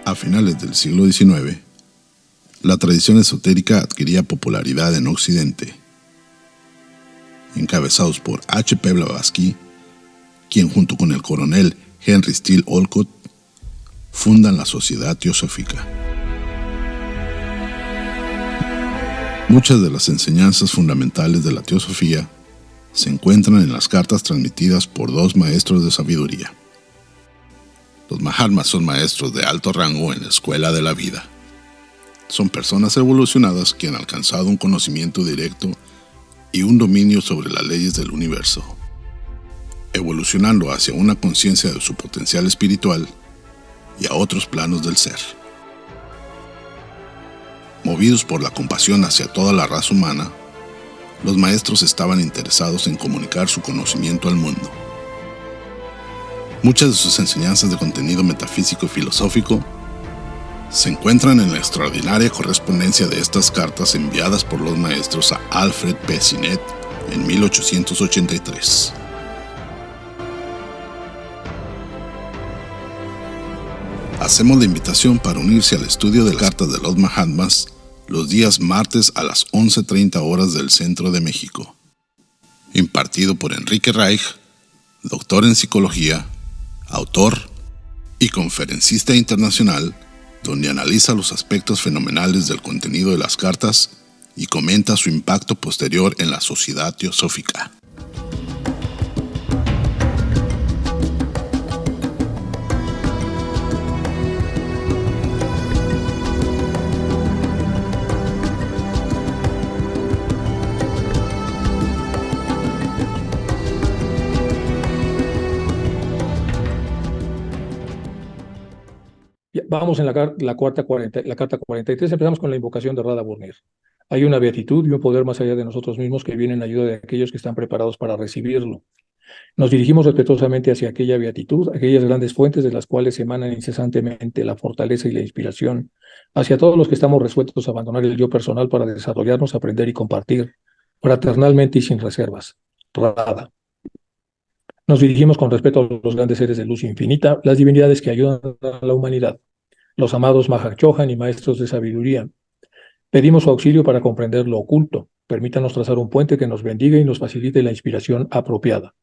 A finales del siglo XIX, la tradición esotérica adquiría popularidad en Occidente. Encabezados por H. P. Blavatsky, quien junto con el coronel Henry Steele Olcott fundan la Sociedad Teosófica. Muchas de las enseñanzas fundamentales de la teosofía se encuentran en las cartas transmitidas por dos maestros de sabiduría. Los Mahatmas son maestros de alto rango en la escuela de la vida. Son personas evolucionadas que han alcanzado un conocimiento directo y un dominio sobre las leyes del universo, evolucionando hacia una conciencia de su potencial espiritual y a otros planos del ser. Movidos por la compasión hacia toda la raza humana, los maestros estaban interesados en comunicar su conocimiento al mundo. Muchas de sus enseñanzas de contenido metafísico y filosófico se encuentran en la extraordinaria correspondencia de estas cartas enviadas por los maestros a Alfred P. Sinnett en 1883. Hacemos la invitación para unirse al estudio de las cartas de los Mahatmas los días martes a las 11:30 horas del centro de México. Impartido por Enrique Reich, doctor en psicología, autor y conferencista internacional, donde analiza los aspectos fenomenales del contenido de las cartas y comenta su impacto posterior en la sociedad teosófica. Vamos en la carta 43, empezamos con la invocación de Radha Burnir. Hay una beatitud y un poder más allá de nosotros mismos que viene en ayuda de aquellos que están preparados para recibirlo. Nos dirigimos respetuosamente hacia aquella beatitud, aquellas grandes fuentes de las cuales emanan incesantemente la fortaleza y la inspiración, hacia todos los que estamos resueltos a abandonar el yo personal para desarrollarnos, aprender y compartir, fraternalmente y sin reservas. Radha. Nos dirigimos con respeto a los grandes seres de luz infinita, las divinidades que ayudan a la humanidad, los amados Mahachohan y maestros de sabiduría. Pedimos su auxilio para comprender lo oculto. Permítanos trazar un puente que nos bendiga y nos facilite la inspiración apropiada.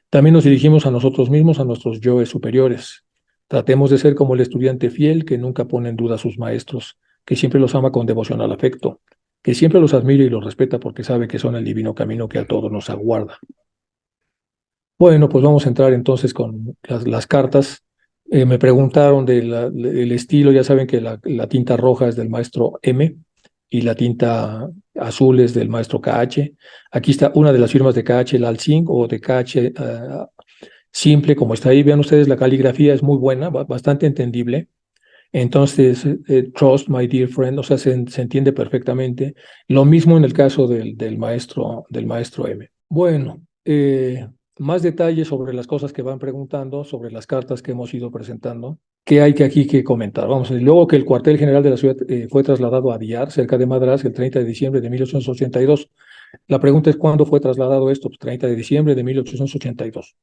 También nos dirigimos a nosotros mismos, a nuestros yoes superiores. Tratemos de ser como el estudiante fiel que nunca pone en duda a sus maestros, que siempre los ama con devocional afecto, que siempre los admira y los respeta porque sabe que son el divino camino que a todos nos aguarda. Bueno, pues vamos a entrar entonces con las cartas. Me preguntaron del estilo, ya saben que la tinta roja es del maestro M y la tinta azul es del maestro KH. Aquí está una de las firmas de KH Lal Singh o de KH simple, como está ahí. Vean ustedes, la caligrafía es muy buena, bastante entendible. Entonces, trust, my dear friend, o sea, se entiende perfectamente. Lo mismo en el caso del maestro M. Bueno, más detalles sobre las cosas que van preguntando, sobre las cartas que hemos ido presentando. ¿Qué hay aquí que comentar? Vamos, luego que el cuartel general de la ciudad fue trasladado a Diyar, cerca de Madrás, el 30 de diciembre de 1882. La pregunta es, ¿cuándo fue trasladado esto? Pues 30 de diciembre de 1882.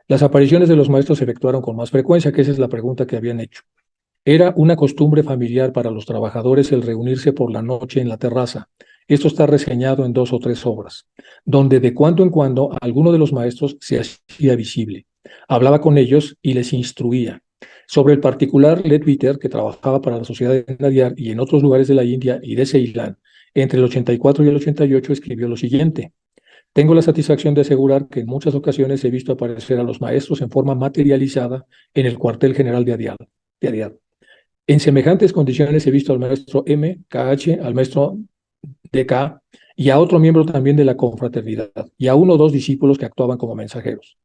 Las apariciones de los maestros se efectuaron con más frecuencia, que esa es la pregunta que habían hecho. Era una costumbre familiar para los trabajadores el reunirse por la noche en la terraza. Esto está reseñado en 2 o 3 obras, donde de cuando en cuando alguno de los maestros se hacía visible. Hablaba con ellos y les instruía. Sobre el particular Leadbeater, que trabajaba para la Sociedad de Nadiar y en otros lugares de la India y de Ceilán, entre el 84 y el 88 escribió lo siguiente. Tengo la satisfacción de asegurar que en muchas ocasiones he visto aparecer a los maestros en forma materializada en el cuartel general de Adyar. En semejantes condiciones he visto al maestro M, KH, al maestro DK y a otro miembro también de la confraternidad y a 1 o 2 discípulos que actuaban como mensajeros.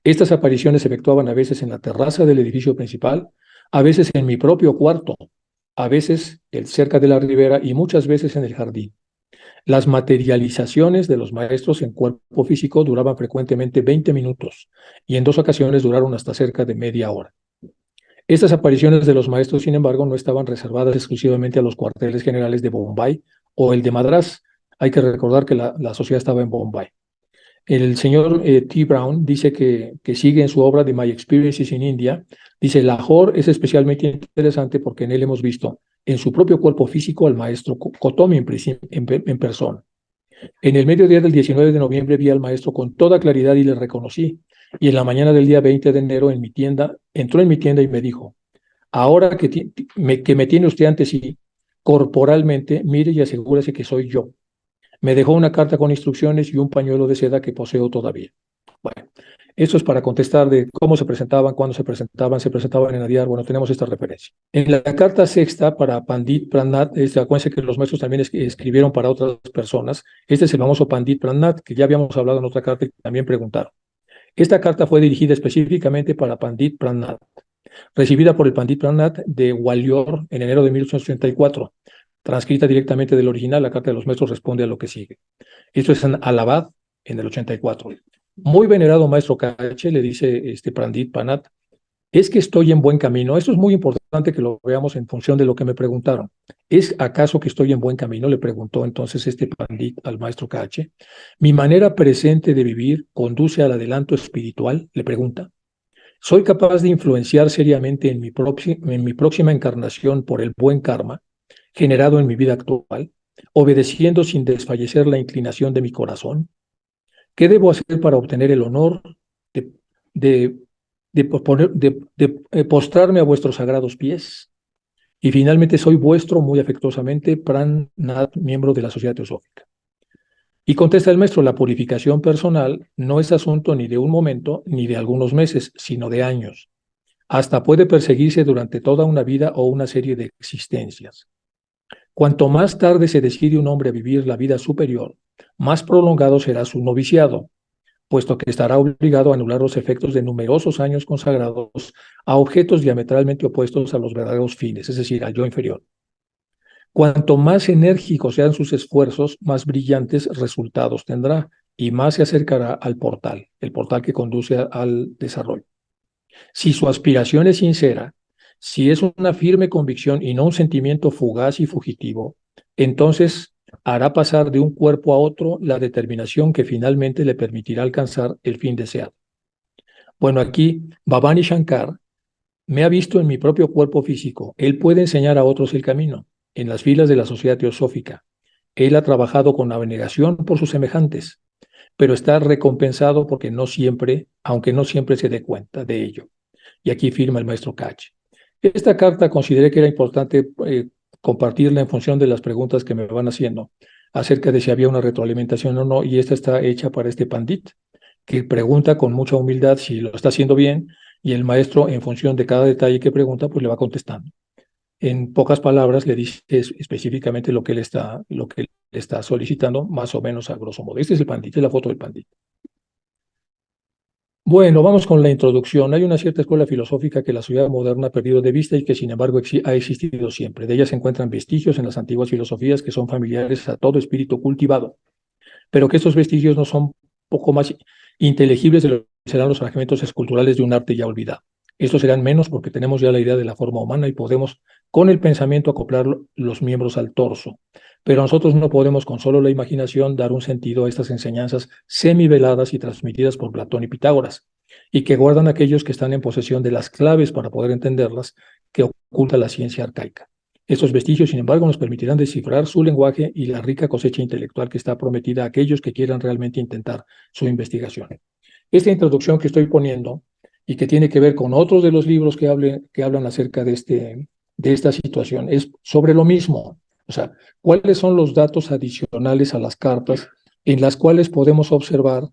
Estas apariciones se efectuaban a veces en la terraza del edificio principal, a veces en mi propio cuarto, a veces cerca de la ribera y muchas veces en el jardín. Las materializaciones de los maestros en cuerpo físico duraban frecuentemente 20 minutos y en 2 ocasiones duraron hasta cerca de media hora. Estas apariciones de los maestros, sin embargo, no estaban reservadas exclusivamente a los cuarteles generales de Bombay o el de Madrás. Hay que recordar que la sociedad estaba en Bombay. El señor T. Brown dice que sigue en su obra de My Experiences in India. Dice, Lahore es especialmente interesante porque en él hemos visto en su propio cuerpo físico al maestro Kotomi en persona. En el mediodía del 19 de noviembre vi al maestro con toda claridad y le reconocí. Y en la mañana del día 20 de enero entró en mi tienda y me dijo, ahora que me tiene usted ante sí, corporalmente, mire y asegúrese que soy yo. Me dejó una carta con instrucciones y un pañuelo de seda que poseo todavía. Bueno, esto es para contestar de cómo se presentaban, cuándo se presentaban en Adyar. Bueno, tenemos esta referencia. En la carta sexta para Pandit Pranat, acuérdense que los maestros también escribieron para otras personas. Este es el famoso Pandit Pranat, que ya habíamos hablado en otra carta y también preguntaron. Esta carta fue dirigida específicamente para Pandit Pranat, recibida por el Pandit Pranat de Gwalior en enero de 1884. Transcrita directamente del original, la carta de los maestros responde a lo que sigue. Esto es en Allahabad, en el 84. Muy venerado maestro Kache, le dice Pandit Pranat, es que estoy en buen camino. Esto es muy importante que lo veamos en función de lo que me preguntaron. ¿Es acaso que estoy en buen camino? Le preguntó entonces Pandit al maestro Kache. ¿Mi manera presente de vivir conduce al adelanto espiritual? Le pregunta. ¿Soy capaz de influenciar seriamente en mi próxima encarnación por el buen karma generado en mi vida actual, obedeciendo sin desfallecer la inclinación de mi corazón? ¿Qué debo hacer para obtener el honor de, de, de postrarme a vuestros sagrados pies? Y finalmente soy vuestro muy afectuosamente Pran Nath, miembro de la Sociedad Teosófica. Y contesta el maestro, la purificación personal no es asunto ni de un momento ni de algunos meses, sino de años. Hasta puede perseguirse durante toda una vida o una serie de existencias. Cuanto más tarde se decide un hombre a vivir la vida superior, más prolongado será su noviciado, puesto que estará obligado a anular los efectos de numerosos años consagrados a objetos diametralmente opuestos a los verdaderos fines, es decir, al yo inferior. Cuanto más enérgicos sean sus esfuerzos, más brillantes resultados tendrá y más se acercará al portal, el portal que conduce al desarrollo. Si su aspiración es sincera, si es una firme convicción y no un sentimiento fugaz y fugitivo, entonces hará pasar de un cuerpo a otro la determinación que finalmente le permitirá alcanzar el fin deseado. Bueno, aquí Bhavani Shankar me ha visto en mi propio cuerpo físico. Él puede enseñar a otros el camino. En las filas de la Sociedad Teosófica, él ha trabajado con abnegación por sus semejantes, pero está recompensado porque no siempre, aunque no siempre se dé cuenta de ello. Y aquí firma el maestro Kach. Esta carta consideré que era importante compartirla en función de las preguntas que me van haciendo acerca de si había una retroalimentación o no, y esta está hecha para este pandit, que pregunta con mucha humildad si lo está haciendo bien, y el maestro, en función de cada detalle que pregunta, pues le va contestando. En pocas palabras, le dice específicamente lo que él está solicitando, más o menos a grosso modo. Este es el pandit, es la foto del pandit. Bueno, vamos con la introducción. Hay una cierta escuela filosófica que la sociedad moderna ha perdido de vista y que sin embargo ha existido siempre. De ella se encuentran vestigios en las antiguas filosofías que son familiares a todo espíritu cultivado, pero que estos vestigios no son poco más inteligibles de lo que serán los fragmentos esculturales de un arte ya olvidado. Estos serán menos porque tenemos ya la idea de la forma humana y podemos con el pensamiento acoplar los miembros al torso. Pero nosotros no podemos con solo la imaginación dar un sentido a estas enseñanzas semiveladas y transmitidas por Platón y Pitágoras, y que guardan aquellos que están en posesión de las claves para poder entenderlas que oculta la ciencia arcaica. Estos vestigios, sin embargo, nos permitirán descifrar su lenguaje y la rica cosecha intelectual que está prometida a aquellos que quieran realmente intentar su investigación. Esta introducción que estoy poniendo y que tiene que ver con otros de los libros que hablan acerca de esta situación es sobre lo mismo. O sea, ¿cuáles son los datos adicionales a las cartas en las cuales podemos observar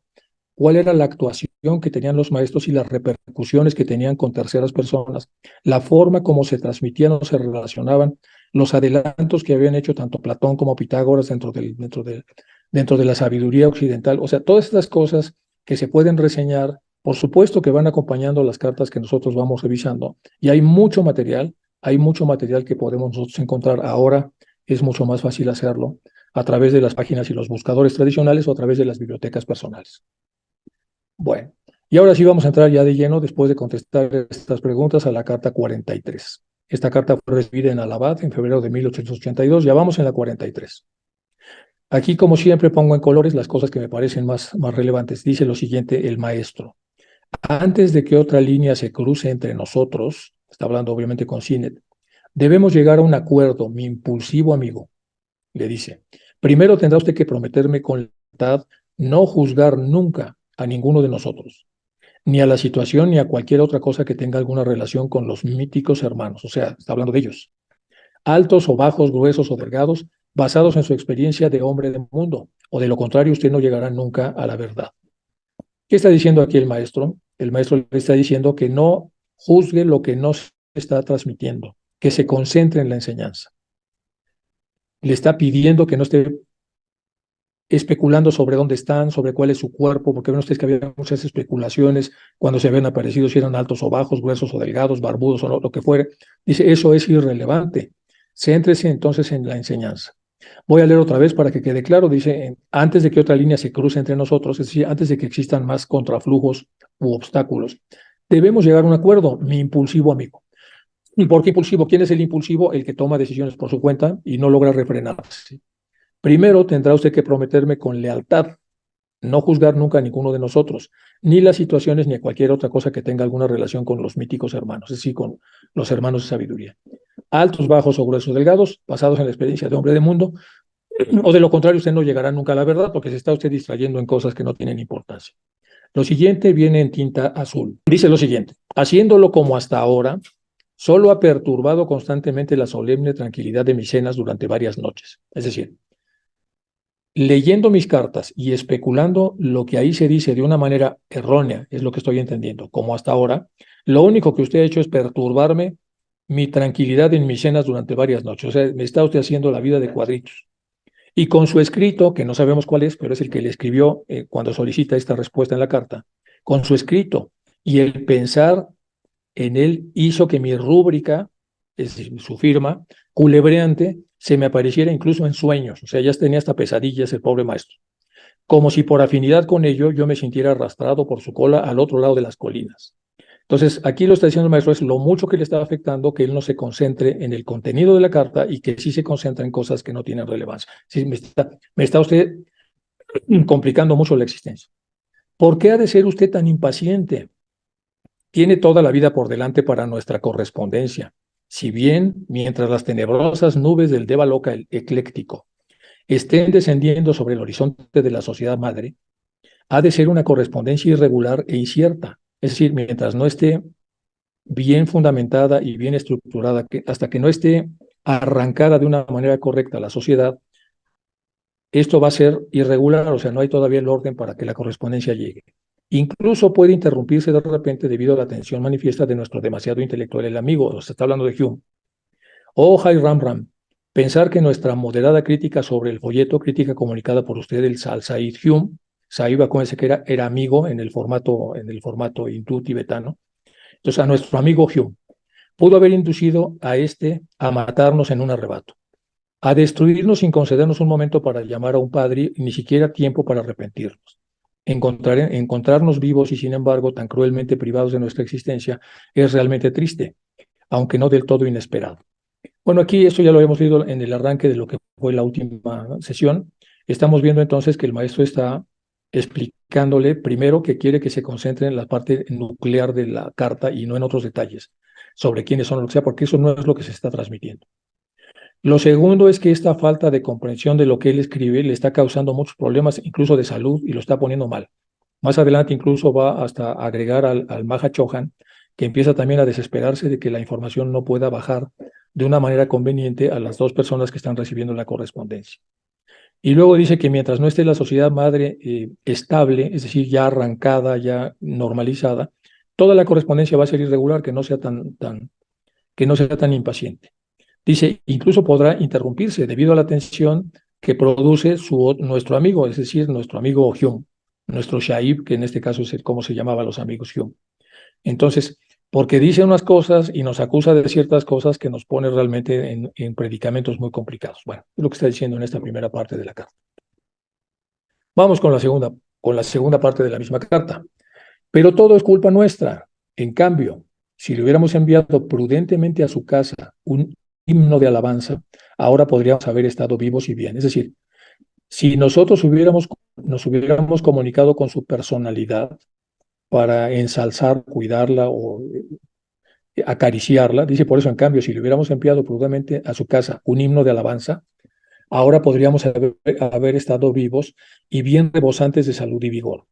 cuál era la actuación que tenían los maestros y las repercusiones que tenían con terceras personas, la forma como se transmitían o se relacionaban, los adelantos que habían hecho tanto Platón como Pitágoras dentro de la sabiduría occidental? O sea, todas estas cosas que se pueden reseñar, por supuesto que van acompañando las cartas que nosotros vamos revisando, y hay mucho material que podemos nosotros encontrar ahora. Es mucho más fácil hacerlo a través de las páginas y los buscadores tradicionales o a través de las bibliotecas personales. Bueno, y ahora sí vamos a entrar ya de lleno, después de contestar estas preguntas, a la carta 43. Esta carta fue recibida en Allahabad en febrero de 1882, ya vamos en la 43. Aquí, como siempre, pongo en colores las cosas que me parecen más relevantes. Dice lo siguiente el maestro. Antes de que otra línea se cruce entre nosotros, está hablando obviamente con Sinet, debemos llegar a un acuerdo, mi impulsivo amigo, le dice. Primero tendrá usted que prometerme con lealtad no juzgar nunca a ninguno de nosotros, ni a la situación ni a cualquier otra cosa que tenga alguna relación con los míticos hermanos. O sea, está hablando de ellos. Altos o bajos, gruesos o delgados, basados en su experiencia de hombre de mundo, o de lo contrario usted no llegará nunca a la verdad. ¿Qué está diciendo aquí el maestro? El maestro le está diciendo que no juzgue lo que no se está transmitiendo, que se concentre en la enseñanza. Le está pidiendo que no esté especulando sobre dónde están, sobre cuál es su cuerpo, porque ven ustedes que había muchas especulaciones cuando se habían aparecido, si eran altos o bajos, gruesos o delgados, barbudos o no, lo que fuere. Dice, eso es irrelevante. Céntrese entonces en la enseñanza. Voy a leer otra vez para que quede claro. Dice, antes de que otra línea se cruce entre nosotros, es decir, antes de que existan más contraflujos u obstáculos, debemos llegar a un acuerdo, mi impulsivo amigo. ¿Por qué impulsivo? ¿Quién es el impulsivo? El que toma decisiones por su cuenta y no logra refrenarse. Primero tendrá usted que prometerme con lealtad no juzgar nunca a ninguno de nosotros, ni las situaciones ni a cualquier otra cosa que tenga alguna relación con los míticos hermanos, es decir, con los hermanos de sabiduría. Altos, bajos o gruesos, delgados, basados en la experiencia de hombre de mundo, o de lo contrario usted no llegará nunca a la verdad porque se está usted distrayendo en cosas que no tienen importancia. Lo siguiente viene en tinta azul. Dice lo siguiente, haciéndolo como hasta ahora, solo ha perturbado constantemente la solemne tranquilidad de mis cenas durante varias noches. Es decir, leyendo mis cartas y especulando lo que ahí se dice de una manera errónea, es lo que estoy entendiendo, como hasta ahora, lo único que usted ha hecho es perturbarme mi tranquilidad en mis cenas durante varias noches. O sea, me está usted haciendo la vida de cuadritos. Y con su escrito, que no sabemos cuál es, pero es el que le escribió cuando solicita esta respuesta en la carta, con su escrito y el pensar en él hizo que mi rúbrica, es decir, su firma, culebreante, se me apareciera incluso en sueños. O sea, ya tenía hasta pesadillas el pobre maestro. Como si por afinidad con ello yo me sintiera arrastrado por su cola al otro lado de las colinas. Entonces, aquí lo está diciendo el maestro, es lo mucho que le está afectando que él no se concentre en el contenido de la carta y que sí se concentra en cosas que no tienen relevancia. Sí, me está usted complicando mucho la existencia. ¿Por qué ha de ser usted tan impaciente? Tiene toda la vida por delante para nuestra correspondencia. Si bien, mientras las tenebrosas nubes del Deva Loca ecléctico estén descendiendo sobre el horizonte de la sociedad madre, ha de ser una correspondencia irregular e incierta. Es decir, mientras no esté bien fundamentada y bien estructurada, hasta que no esté arrancada de una manera correcta la sociedad, esto va a ser irregular, o sea, no hay todavía el orden para que la correspondencia llegue. Incluso puede interrumpirse de repente debido a la tensión manifiesta de nuestro demasiado intelectual el amigo, se está hablando de Hume. Oh, Jai Ram, pensar que nuestra moderada crítica sobre el folleto, crítica comunicada por usted, el Said Hume, Said, acuérdense que era amigo en el formato hindú tibetano. Entonces, a nuestro amigo Hume, pudo haber inducido a este a matarnos en un arrebato, a destruirnos sin concedernos un momento para llamar a un padre, ni siquiera tiempo para arrepentirnos. Encontrarnos vivos y sin embargo tan cruelmente privados de nuestra existencia es realmente triste, aunque no del todo inesperado. Bueno, aquí esto ya lo hemos leído en el arranque de lo que fue la última sesión. Estamos viendo entonces que el maestro está explicándole primero que quiere que se concentre en la parte nuclear de la carta y no en otros detalles sobre quiénes son, lo que sea, porque eso no es lo que se está transmitiendo. Lo segundo es que esta falta de comprensión de lo que él escribe le está causando muchos problemas, incluso de salud, y lo está poniendo mal. Más adelante incluso va hasta agregar al Maha Chohan, que empieza también a desesperarse de que la información no pueda bajar de una manera conveniente a las dos personas que están recibiendo la correspondencia. Y luego dice que mientras no esté la sociedad madre estable, es decir, ya arrancada, ya normalizada, toda la correspondencia va a ser irregular, que no sea que no sea tan impaciente. Dice, incluso podrá interrumpirse debido a la tensión que produce nuestro amigo, es decir, nuestro amigo Hume, nuestro Shaib, que en este caso es como se llamaba los amigos Hume. Entonces, porque dice unas cosas y nos acusa de ciertas cosas que nos pone realmente en predicamentos muy complicados. Bueno, es lo que está diciendo en esta primera parte de la carta. Vamos con la segunda parte de la misma carta. Pero todo es culpa nuestra. En cambio, si le hubiéramos enviado prudentemente a su casa un himno de alabanza, ahora podríamos haber estado vivos y bien. Es decir, Si nosotros nos hubiéramos comunicado con su personalidad para ensalzar, cuidarla o acariciarla, dice, por eso en cambio, si le hubiéramos enviado prudente a su casa un himno de alabanza, ahora podríamos haber estado vivos y bien rebosantes de salud y vigor.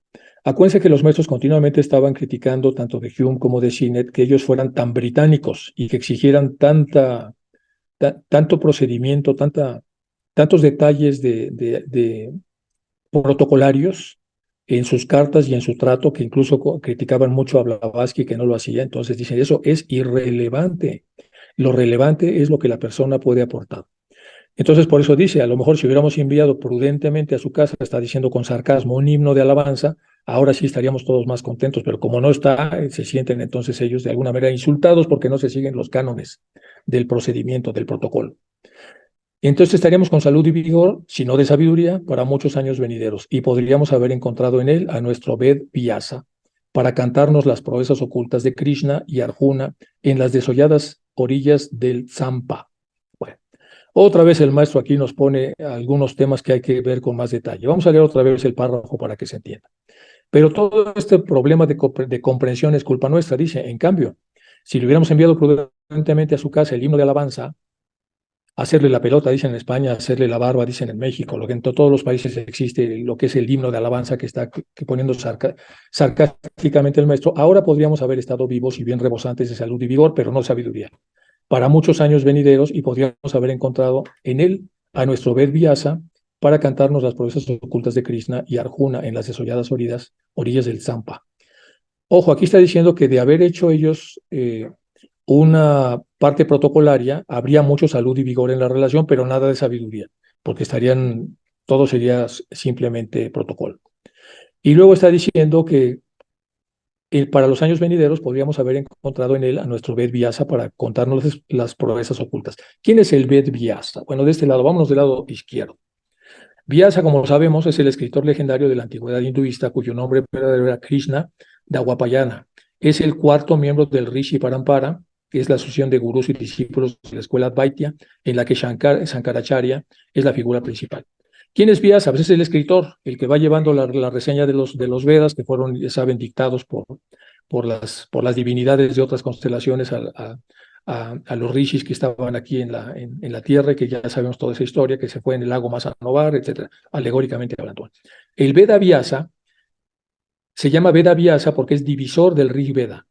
Acuérdense que los maestros continuamente estaban criticando tanto de Hume como de Sinet que ellos fueran tan británicos y que exigieran tanto procedimiento, tantos detalles de protocolarios en sus cartas y en su trato, que incluso criticaban mucho a Blavatsky que no lo hacía. Entonces dicen, eso es irrelevante. Lo relevante es lo que la persona puede aportar. Entonces, por eso dice, a lo mejor si hubiéramos enviado prudentemente a su casa, está diciendo con sarcasmo, un himno de alabanza, ahora sí estaríamos todos más contentos, pero como no está, se sienten entonces ellos de alguna manera insultados porque no se siguen los cánones del procedimiento, del protocolo. Entonces estaríamos con salud y vigor, si no de sabiduría, para muchos años venideros, y podríamos haber encontrado en él a nuestro Ved Vyasa, para cantarnos las proezas ocultas de Krishna y Arjuna en las desolladas orillas del Zampa. Bueno, otra vez el maestro aquí nos pone algunos temas que hay que ver con más detalle. Vamos a leer otra vez el párrafo para que se entienda. Pero todo este problema de comprensión es culpa nuestra, dice. En cambio, si le hubiéramos enviado prudentemente a su casa el himno de alabanza, hacerle la pelota, dicen en España, hacerle la barba, dicen en México, lo que en todos los países existe, lo que es el himno de alabanza que está poniendo sarcásticamente el maestro, ahora podríamos haber estado vivos y bien rebosantes de salud y vigor, pero no sabiduría, para muchos años venideros, y podríamos haber encontrado en él a nuestro Ved Vyasa para cantarnos las proezas ocultas de Krishna y Arjuna en las desolladas orillas del Zampa. Ojo, aquí está diciendo que de haber hecho ellos una parte protocolaria, habría mucho salud y vigor en la relación, pero nada de sabiduría, porque todo sería simplemente protocolo. Y luego está diciendo que para los años venideros podríamos haber encontrado en él a nuestro Ved Vyasa para contarnos las proezas ocultas. ¿Quién es el Ved Vyasa? Bueno, de este lado, vámonos del lado izquierdo. Vyasa, como sabemos, es el escritor legendario de la antigüedad hinduista, cuyo nombre verdadero era Krishna Dwapayana. Es el cuarto miembro del Rishi Parampara, que es la asociación de gurús y discípulos de la escuela Advaita, en la que Shankaracharya es la figura principal. ¿Quién es Vyasa? Pues es el escritor, el que va llevando la reseña de los Vedas, que fueron, ya saben, dictados por las divinidades de otras constelaciones a los rishis que estaban aquí en la tierra, que ya sabemos toda esa historia, que se fue en el lago Masanovar, etcétera, alegóricamente hablando. El Veda Vyasa se llama Veda Vyasa porque es divisor del Rig Veda.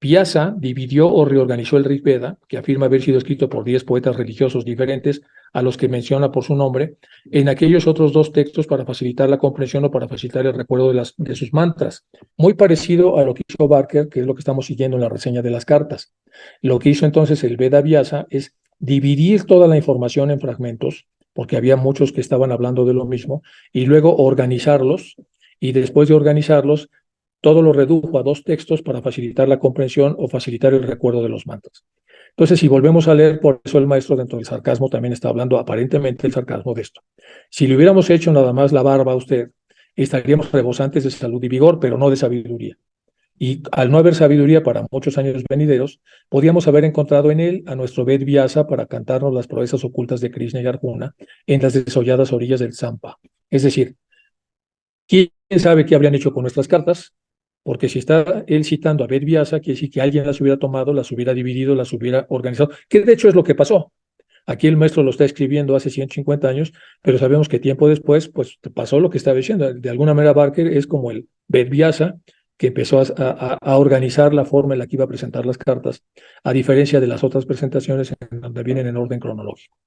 Vyasa dividió o reorganizó el Rig Veda, que afirma haber sido escrito por 10 poetas religiosos diferentes, a los que menciona por su nombre, en aquellos otros 2 textos para facilitar la comprensión o para facilitar el recuerdo de sus mantras. Muy parecido a lo que hizo Barker, que es lo que estamos siguiendo en la reseña de las cartas. Lo que hizo entonces el Veda Vyasa es dividir toda la información en fragmentos, porque había muchos que estaban hablando de lo mismo, y luego organizarlos, y después de organizarlos, todo lo redujo a 2 textos para facilitar la comprensión o facilitar el recuerdo de los mantras. Entonces, si volvemos a leer, por eso el maestro dentro del sarcasmo también está hablando aparentemente el sarcasmo de esto. Si le hubiéramos hecho nada más la barba a usted, estaríamos rebosantes de salud y vigor, pero no de sabiduría. Y al no haber sabiduría para muchos años venideros, podíamos haber encontrado en él a nuestro Ved Vyasa para cantarnos las proezas ocultas de Krishna y Arjuna en las desolladas orillas del Zampa. Es decir, ¿quién sabe qué habrían hecho con nuestras cartas? Porque si está él citando a Ved Vyasa, quiere decir que alguien las hubiera tomado, las hubiera dividido, las hubiera organizado, que de hecho es lo que pasó. Aquí el maestro lo está escribiendo hace 150 años, pero sabemos que tiempo después, pues pasó lo que estaba diciendo. De alguna manera Barker es como el Ved Vyasa, que empezó a organizar la forma en la que iba a presentar las cartas, a diferencia de las otras presentaciones en donde vienen en orden cronológico.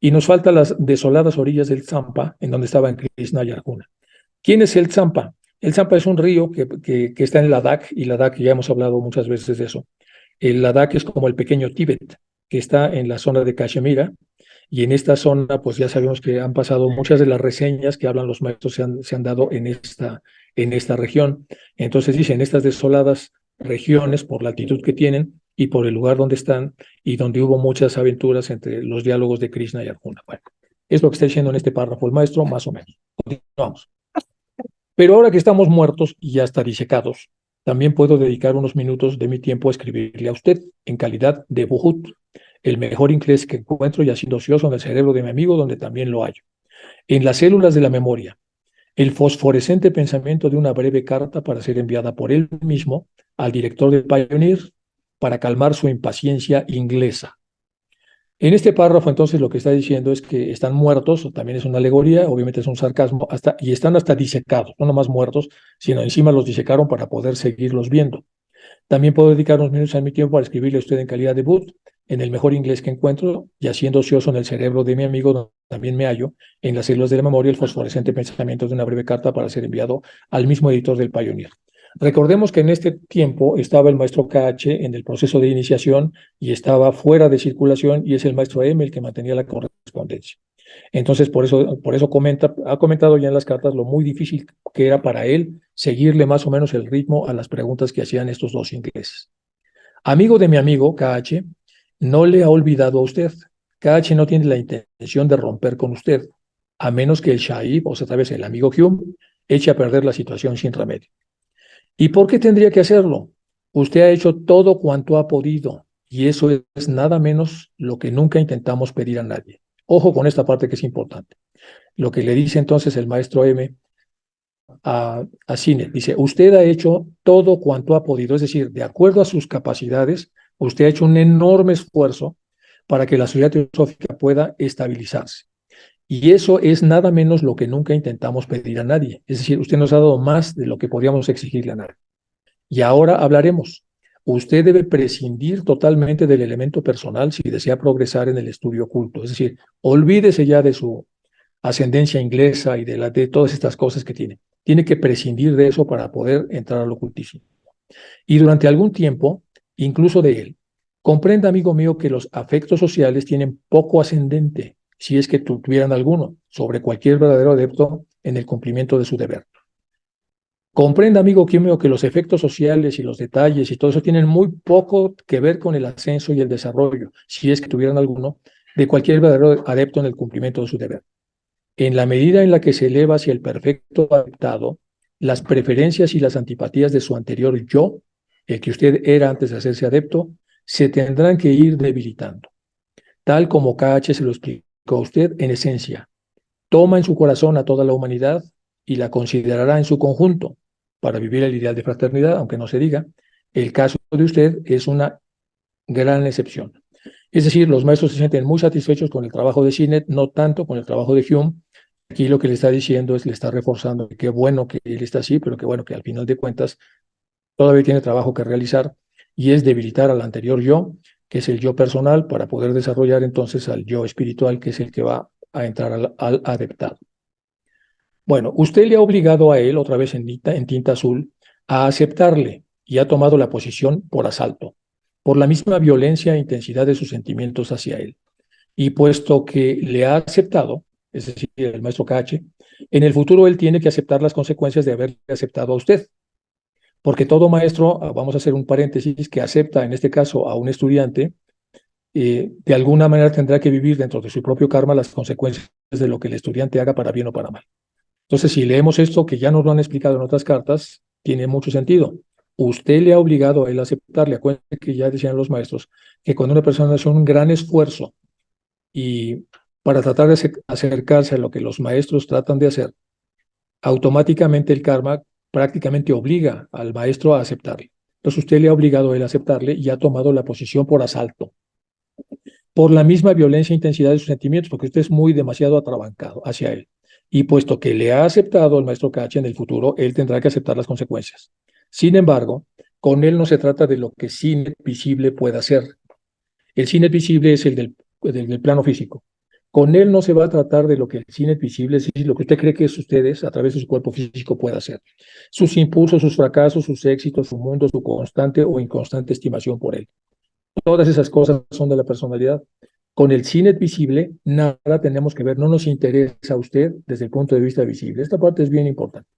Y nos faltan las desoladas orillas del Zampa, en donde estaban Krishna y Arjuna. ¿Quién es el Zampa? El Zampa es un río que está en Ladakh, y Ladakh ya hemos hablado muchas veces de eso. El Ladakh es como el pequeño Tíbet, que está en la zona de Cachemira, y en esta zona, pues ya sabemos que han pasado muchas de las reseñas que hablan los maestros se han dado en esta región. Entonces dicen, estas desoladas regiones, por la altitud que tienen y por el lugar donde están, y donde hubo muchas aventuras entre los diálogos de Krishna y Arjuna. Bueno, es lo que está diciendo en este párrafo el maestro, más o menos. Continuamos. Pero ahora que estamos muertos y ya hasta disecados, también puedo dedicar unos minutos de mi tiempo a escribirle a usted en calidad de Buhut, el mejor inglés que encuentro, yaciendo ocioso en el cerebro de mi amigo, donde también lo hallo. En las células de la memoria, el fosforescente pensamiento de una breve carta para ser enviada por él mismo al director de Pioneer para calmar su impaciencia inglesa. En este párrafo, entonces, lo que está diciendo es que están muertos, también es una alegoría, obviamente es un sarcasmo, y están hasta disecados, no nomás muertos, sino encima los disecaron para poder seguirlos viendo. También puedo dedicar unos minutos a mi tiempo para escribirle a usted en calidad de boot, en el mejor inglés que encuentro, y haciendo ocioso en el cerebro de mi amigo, donde también me hallo, en las células de la memoria, el fosforescente pensamiento de una breve carta para ser enviado al mismo editor del Pioneer. Recordemos que en este tiempo estaba el maestro KH en el proceso de iniciación y estaba fuera de circulación, y es el maestro M el que mantenía la correspondencia. Entonces, por eso ha comentado ya en las cartas lo muy difícil que era para él seguirle más o menos el ritmo a las preguntas que hacían estos dos ingleses. Amigo de mi amigo, KH, no le ha olvidado a usted. KH no tiene la intención de romper con usted, a menos que el Shaib, o sea, tal vez el amigo Hume, eche a perder la situación sin remedio. ¿Y por qué tendría que hacerlo? Usted ha hecho todo cuanto ha podido, y eso es nada menos lo que nunca intentamos pedir a nadie. Ojo con esta parte que es importante. Lo que le dice entonces el maestro M a Cine, dice, usted ha hecho todo cuanto ha podido, es decir, de acuerdo a sus capacidades, usted ha hecho un enorme esfuerzo para que la sociedad teosófica pueda estabilizarse. Y eso es nada menos lo que nunca intentamos pedir a nadie. Es decir, usted nos ha dado más de lo que podíamos exigirle a nadie. Y ahora hablaremos. Usted debe prescindir totalmente del elemento personal si desea progresar en el estudio oculto. Es decir, olvídese ya de su ascendencia inglesa y de todas estas cosas que tiene. Tiene que prescindir de eso para poder entrar al ocultismo. Y durante algún tiempo, incluso de él, comprenda, amigo mío, que los afectos sociales tienen poco ascendente, si es que tuvieran alguno, sobre cualquier verdadero adepto en el cumplimiento de su deber. Comprenda, amigo mío, que los efectos sociales y los detalles y todo eso tienen muy poco que ver con el ascenso y el desarrollo, si es que tuvieran alguno, de cualquier verdadero adepto en el cumplimiento de su deber. En la medida en la que se eleva hacia el perfecto adaptado, las preferencias y las antipatías de su anterior yo, el que usted era antes de hacerse adepto, se tendrán que ir debilitando. Tal como KH se lo explicó a usted, en esencia, toma en su corazón a toda la humanidad y la considerará en su conjunto para vivir el ideal de fraternidad, aunque no se diga. El caso de usted es una gran excepción. Es decir, los maestros se sienten muy satisfechos con el trabajo de Sinet, no tanto con el trabajo de Hume. Aquí lo que le está diciendo es, le está reforzando que qué bueno que él está así, pero que bueno que al final de cuentas todavía tiene trabajo que realizar, y es debilitar al anterior yo, que es el yo personal, para poder desarrollar entonces al yo espiritual, que es el que va a entrar al adeptado. Bueno, usted le ha obligado a él, otra vez en tinta azul, a aceptarle, y ha tomado la posición por asalto, por la misma violencia e intensidad de sus sentimientos hacia él. Y puesto que le ha aceptado, es decir, el maestro KH, en el futuro él tiene que aceptar las consecuencias de haberle aceptado a usted. Porque todo maestro, vamos a hacer un paréntesis, que acepta en este caso a un estudiante, de alguna manera tendrá que vivir dentro de su propio karma las consecuencias de lo que el estudiante haga, para bien o para mal. Entonces, si leemos esto, que ya nos lo han explicado en otras cartas, tiene mucho sentido. Usted le ha obligado a él a aceptarle. Acuérdense que ya decían los maestros que cuando una persona hace un gran esfuerzo y para tratar de acercarse a lo que los maestros tratan de hacer, automáticamente el karma prácticamente obliga al maestro a aceptarle. Entonces usted le ha obligado a él a aceptarle y ha tomado la posición por asalto, por la misma violencia e intensidad de sus sentimientos, porque usted es muy demasiado atrabancado hacia él. Y puesto que le ha aceptado el maestro Kachi, en el futuro, él tendrá que aceptar las consecuencias. Sin embargo, con él no se trata de lo que cine visible pueda hacer. El cine visible es el del plano físico. Con él no se va a tratar de lo que el cine visible es, lo que usted cree que es ustedes a través de su cuerpo físico puede hacer. Sus impulsos, sus fracasos, sus éxitos, su mundo, su constante o inconstante estimación por él. Todas esas cosas son de la personalidad. Con el cine visible nada tenemos que ver, no nos interesa a usted desde el punto de vista visible. Esta parte es bien importante.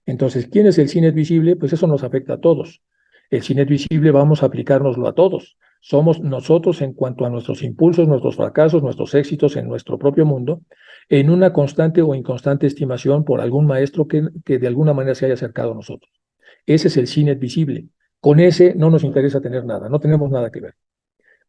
Entonces, ¿quién es el cine visible? Pues eso nos afecta a todos. El cine visible vamos a aplicárnoslo a todos. Somos nosotros en cuanto a nuestros impulsos, nuestros fracasos, nuestros éxitos en nuestro propio mundo, en una constante o inconstante estimación por algún maestro que de alguna manera se haya acercado a nosotros. Ese es el cine visible. Con ese no nos interesa tener nada, no tenemos nada que ver.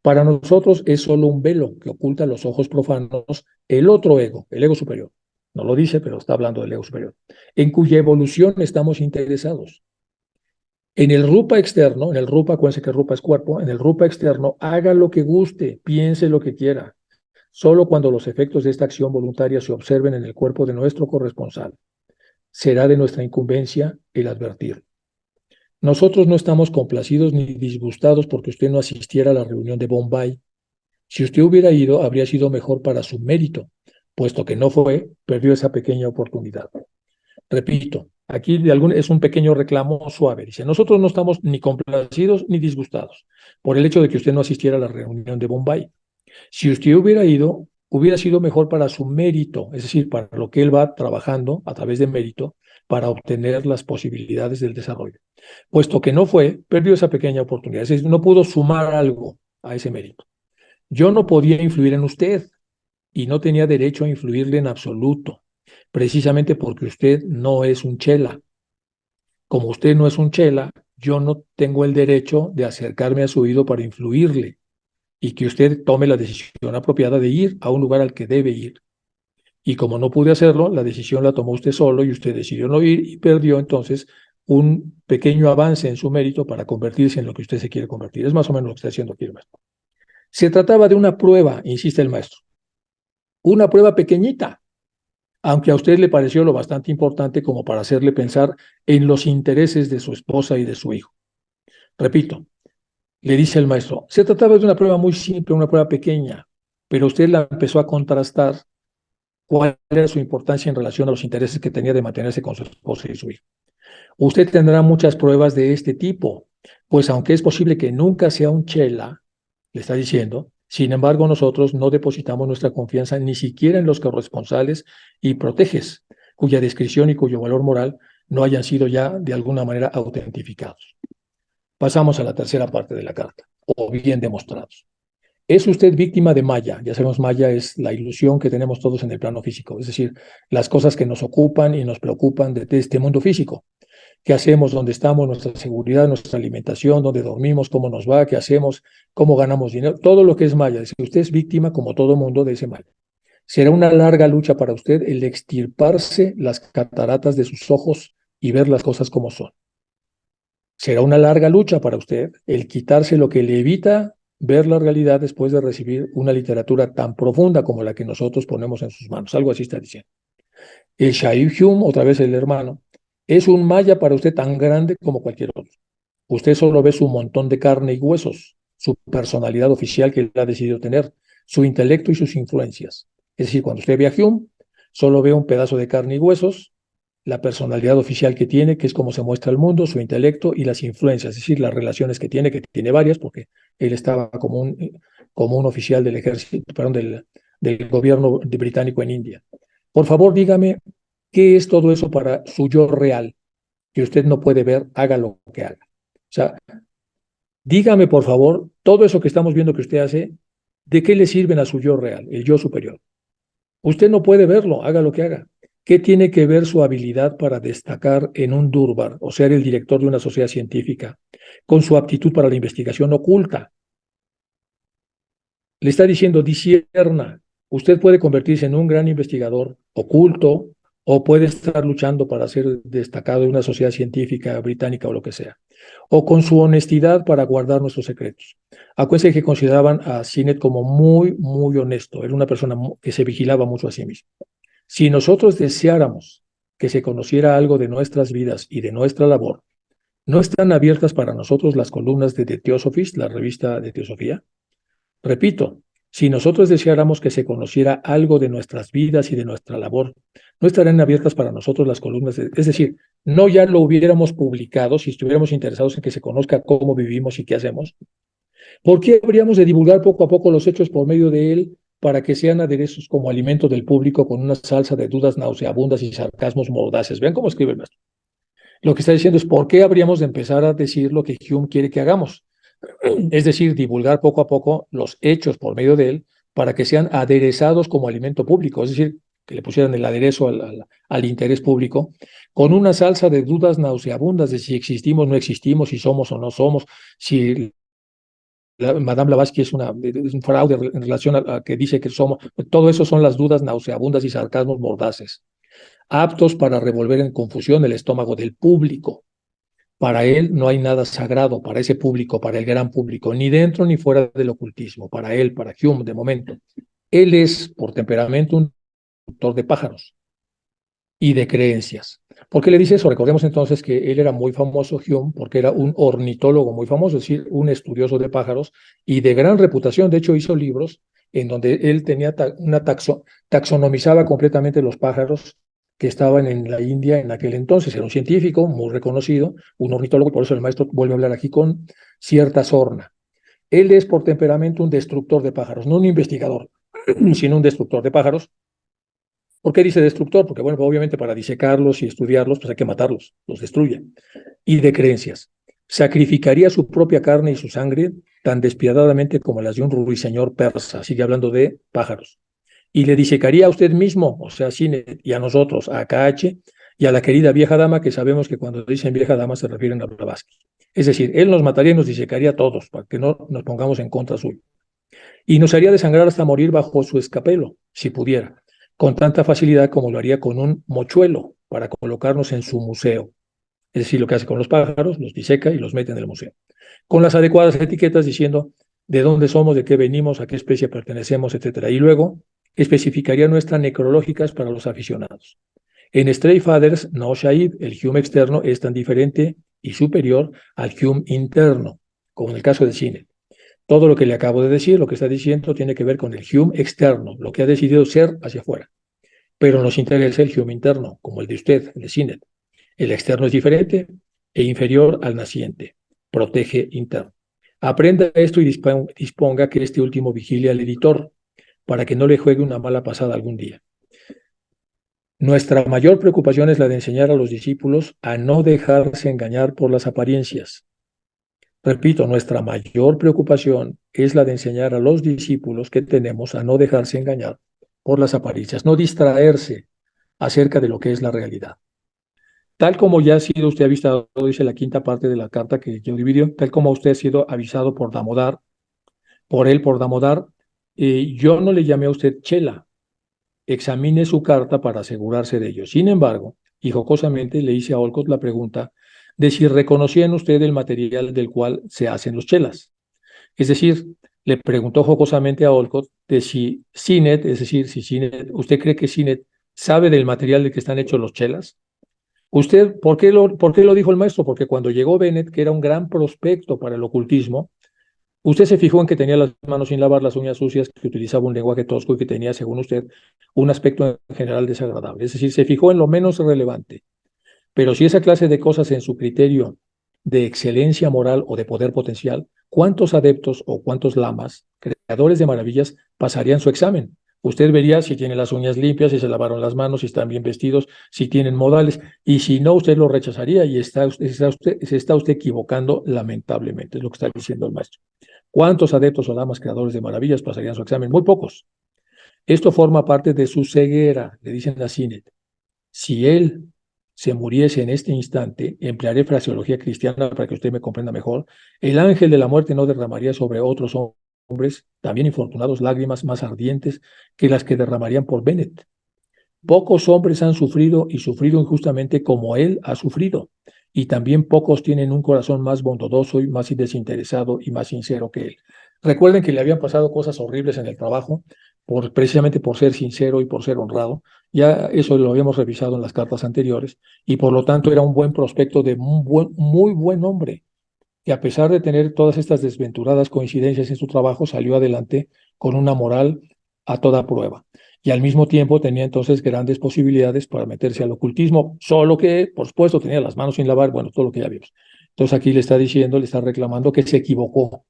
Para nosotros es solo un velo que oculta a los ojos profanos el otro ego, el ego superior. no lo dice, pero está hablando del ego superior, en cuya evolución estamos interesados. En el rupa externo, en el rupa, acuérdense que rupa es cuerpo, en el rupa externo, haga lo que guste, piense lo que quiera, solo cuando los efectos de esta acción voluntaria se observen en el cuerpo de nuestro corresponsal. Será de nuestra incumbencia el advertir. Nosotros no estamos complacidos ni disgustados porque usted no asistiera a la reunión de Bombay. Si usted hubiera ido, habría sido mejor para su mérito, puesto que no fue, perdió esa pequeña oportunidad. Repito, aquí es un pequeño reclamo suave. Dice, nosotros no estamos ni complacidos ni disgustados por el hecho de que usted no asistiera a la reunión de Bombay. Si usted hubiera ido, hubiera sido mejor para su mérito, es decir, para lo que él va trabajando a través de mérito para obtener las posibilidades del desarrollo. Puesto que no fue, perdió esa pequeña oportunidad, es decir, no pudo sumar algo a ese mérito. Yo no podía influir en usted y no tenía derecho a influirle en absoluto, precisamente porque usted no es un chela. Como usted no es un chela, yo no tengo el derecho de acercarme a su oído para influirle y que usted tome la decisión apropiada de ir a un lugar al que debe ir. Y como no pude hacerlo, la decisión la tomó usted solo y usted decidió no ir y perdió entonces un pequeño avance en su mérito para convertirse en lo que usted se quiere convertir. Es más o menos lo que está haciendo aquí el maestro. Se trataba de una prueba, insiste el maestro, una prueba pequeñita, aunque a usted le pareció lo bastante importante como para hacerle pensar en los intereses de su esposa y de su hijo. Repito, le dice el maestro, se trataba de una prueba muy simple, una prueba pequeña, pero usted la empezó a contrastar cuál era su importancia en relación a los intereses que tenía de mantenerse con su esposa y su hijo. Usted tendrá muchas pruebas de este tipo, pues aunque es posible que nunca sea un chela, le está diciendo, sin embargo nosotros no depositamos nuestra confianza ni siquiera en los corresponsales y proteges, cuya descripción y cuyo valor moral no hayan sido ya de alguna manera autentificados. Pasamos a la tercera parte de la carta, o bien demostrados. ¿Es usted víctima de Maya? Ya sabemos, Maya es la ilusión que tenemos todos en el plano físico, es decir, las cosas que nos ocupan y nos preocupan de este mundo físico. ¿Qué hacemos? ¿Dónde estamos? Nuestra seguridad, nuestra alimentación, dónde dormimos, cómo nos va, qué hacemos, cómo ganamos dinero, todo lo que es Maya. Si usted es víctima, como todo mundo, de ese mal. Será una larga lucha para usted el extirparse las cataratas de sus ojos y ver las cosas como son. Será una larga lucha para usted el quitarse lo que le evita ver la realidad después de recibir una literatura tan profunda como la que nosotros ponemos en sus manos. Algo así está diciendo. El Shai Hyum, otra vez el hermano, es un maya para usted tan grande como cualquier otro. Usted solo ve su montón de carne y huesos, su personalidad oficial que él ha decidido tener, su intelecto y sus influencias. Es decir, cuando usted ve a Hume, solo ve un pedazo de carne y huesos, la personalidad oficial que tiene, que es como se muestra al mundo, su intelecto y las influencias, es decir, las relaciones que tiene varias, porque él estaba como un oficial del ejército, perdón, del gobierno británico en India. Por favor, dígame, ¿qué es todo eso para su yo real? Que usted no puede ver, haga lo que haga. O sea, dígame, por favor, todo eso que estamos viendo que usted hace, ¿de qué le sirven a su yo real, el yo superior? Usted no puede verlo, haga lo que haga. ¿Qué tiene que ver su habilidad para destacar en un Durbar, o ser el director de una sociedad científica, con su aptitud para la investigación oculta? Le está diciendo, discierna, usted puede convertirse en un gran investigador oculto o puede estar luchando para ser destacado en una sociedad científica británica o lo que sea, o con su honestidad para guardar nuestros secretos. Acuérdense que consideraban a Sinet como muy, muy honesto, era una persona que se vigilaba mucho a sí mismo. Si nosotros deseáramos que se conociera algo de nuestras vidas y de nuestra labor, ¿no están abiertas para nosotros las columnas de The Theosophist, la revista de Teosofía? Repito, si nosotros deseáramos que se conociera algo de nuestras vidas y de nuestra labor, no estarían abiertas para nosotros las columnas, es decir, no ya lo hubiéramos publicado si estuviéramos interesados en que se conozca cómo vivimos y qué hacemos. ¿Por qué habríamos de divulgar poco a poco los hechos por medio de él para que sean aderezos como alimento del público con una salsa de dudas nauseabundas y sarcasmos mordaces? Vean cómo escribe el maestro. Lo que está diciendo es por qué habríamos de empezar a decir lo que Hume quiere que hagamos. Es decir, divulgar poco a poco los hechos por medio de él para que sean aderezados como alimento público, es decir, que le pusieran el aderezo al interés público, con una salsa de dudas nauseabundas de si existimos o no existimos, si somos o no somos, si Madame Blavatsky es un fraude en relación a que dice que somos, todo eso son las dudas nauseabundas y sarcasmos mordaces, aptos para revolver en confusión el estómago del público. Para él no hay nada sagrado, para ese público, para el gran público, ni dentro ni fuera del ocultismo, para él, para Hume, de momento. Él es, por temperamento, un doctor de pájaros y de creencias. ¿Por qué le dice eso? Recordemos entonces que él era muy famoso, Hume, porque era un ornitólogo muy famoso, es decir, un estudioso de pájaros y de gran reputación. De hecho, hizo libros en donde él tenía taxonomizaba completamente los pájaros que estaban en la India en aquel entonces. Era un científico muy reconocido, un ornitólogo, y por eso el maestro vuelve a hablar aquí con cierta sorna. Él es por temperamento un destructor de pájaros, no un investigador, sino un destructor de pájaros. ¿Por qué dice destructor? Porque, bueno, obviamente para disecarlos y estudiarlos, pues hay que matarlos, los destruye. Y de creencias. Sacrificaría su propia carne y su sangre tan despiadadamente como las de un ruiseñor persa, sigue hablando de pájaros. Y le disecaría a usted mismo, o sea, Sinet, y a nosotros, a KH, y a la querida vieja dama, que sabemos que cuando dicen vieja dama se refieren a Blavatsky. Es decir, él nos mataría y nos disecaría a todos, para que no nos pongamos en contra suyo. Y nos haría desangrar hasta morir bajo su escapelo, si pudiera, con tanta facilidad como lo haría con un mochuelo para colocarnos en su museo. Es decir, lo que hace con los pájaros, los diseca y los mete en el museo. Con las adecuadas etiquetas diciendo de dónde somos, de qué venimos, a qué especie pertenecemos, etc. Y luego especificaría nuestras necrológicas para los aficionados. En Stray Fathers, No Shahid, el Hume externo es tan diferente y superior al Hume interno, como en el caso de Sinet. Todo lo que le acabo de decir, lo que está diciendo, tiene que ver con el Hume externo, lo que ha decidido ser hacia afuera. Pero nos interesa el Hume interno, como el de usted, el de Sinet. El externo es diferente e inferior al naciente. Protege interno. Aprenda esto y disponga que este último vigile al editor para que no le juegue una mala pasada algún día. Nuestra mayor preocupación es la de enseñar a los discípulos a no dejarse engañar por las apariencias. Repito, nuestra mayor preocupación es la de enseñar a los discípulos que tenemos a no dejarse engañar por las apariencias, no distraerse acerca de lo que es la realidad. Tal como ya ha sido usted avisado, dice la quinta parte de la carta que yo dividió, tal como usted ha sido avisado por Damodar, por Damodar, yo no le llamé a usted Chela, examine su carta para asegurarse de ello. Sin embargo, y jocosamente le hice a Olcott la pregunta de si reconocía en usted el material del cual se hacen los chelas. Es decir, le preguntó jocosamente a Olcott de si Sinet, es decir, si Sinet, ¿usted cree que Sinet sabe del material del que están hechos los chelas? Usted, ¿por qué lo dijo el maestro? Porque cuando llegó Bennett, que era un gran prospecto para el ocultismo, usted se fijó en que tenía las manos sin lavar, las uñas sucias, que utilizaba un lenguaje tosco y que tenía, según usted, un aspecto en general desagradable. Es decir, se fijó en lo menos relevante. Pero si esa clase de cosas en su criterio de excelencia moral o de poder potencial, ¿cuántos adeptos o cuántos lamas, creadores de maravillas, pasarían su examen? Usted vería si tienen las uñas limpias, si se lavaron las manos, si están bien vestidos, si tienen modales, y si no, usted lo rechazaría y se está usted equivocando lamentablemente, es lo que está diciendo el maestro. ¿Cuántos adeptos o lamas creadores de maravillas pasarían su examen? Muy pocos. Esto forma parte de su ceguera, le dicen a Sinet. Si él se muriese en este instante, emplearé fraseología cristiana para que usted me comprenda mejor, el ángel de la muerte no derramaría sobre otros hombres, también infortunados, lágrimas más ardientes que las que derramarían por Bennett. Pocos hombres han sufrido y sufrido injustamente como él ha sufrido, y también pocos tienen un corazón más bondadoso y más desinteresado y más sincero que él. Recuerden que le habían pasado cosas horribles en el trabajo, precisamente por ser sincero y por ser honrado. Ya eso lo habíamos revisado en las cartas anteriores, y por lo tanto era un buen prospecto de muy buen hombre. Y a pesar de tener todas estas desventuradas coincidencias en su trabajo, salió adelante con una moral a toda prueba. Y al mismo tiempo tenía entonces grandes posibilidades para meterse al ocultismo, solo que, por supuesto, tenía las manos sin lavar, bueno, todo lo que ya vimos. Entonces aquí le está diciendo, le está reclamando que se equivocó